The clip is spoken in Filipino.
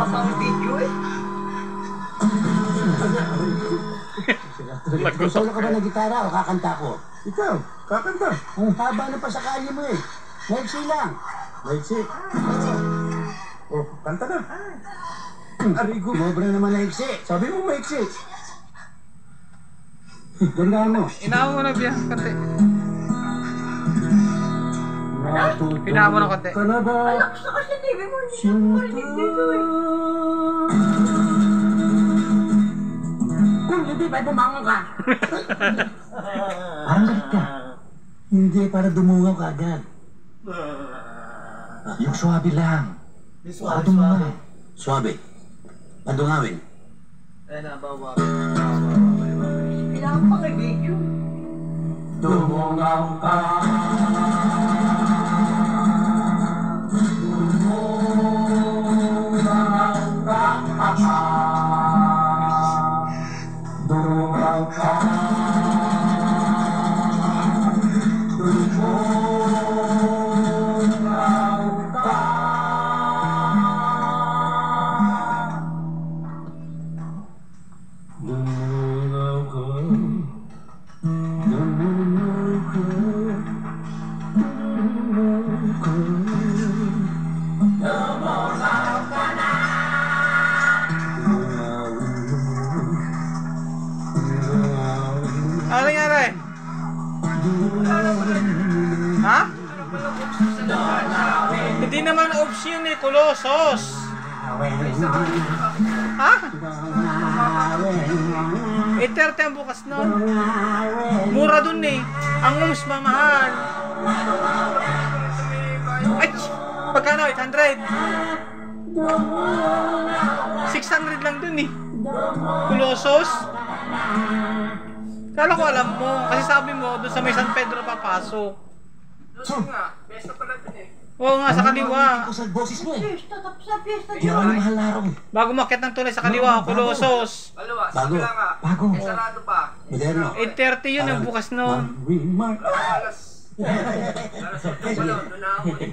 pang video eh. Solo ka ba ng gitara o kakanta ko? Ikaw, kakanta. Ang haba na pa sa kalye mo eh. Maiksi lang. Maiksi. Oh, kanta na. Arigo. Sobra naman na iksi. Sabi mo maiksi. Ganda mo. Inawa mo na biya, kante. Inawa mo na kante. Anak, gusto kasi TV mo. Hindi siya marinig dito eh. Kung hindi ba bumangon ka? Parang galit ka. Hindi, para dumungaw ka agad. Yung suwabe lang. Paano mo nga? Suwabe. Padungawin. Kailangan pa kay video. Dumungaw ka. Dumungaw ka. Ano nangyari? Ha? Hindi naman option eh, Colossus. Ha? 8:30 ang bukas nun. Mura dun eh. Ang mas mamahal. Ay! Pagkano? 800? 600 lang dun eh. Colossus? Kala ko alam mo. Kasi sabi mo, doon sa may San Pedro papasok. Doon nga, besta pala dun eh. Oo nga, sa kaliwa. Ikaw sa boses mo eh. Piyesta, tapos na piyesta Hindi ako mahal na araw eh. Bago makiat ng tulay sa kaliwa, Colossus. Kalawa, Bago. sige lang nga. Bago. Eh, sarado pa. Moderno. 8:30 yun ang bukas nun. Remark. Alas. Alas 8 pa lang, doon na ako eh.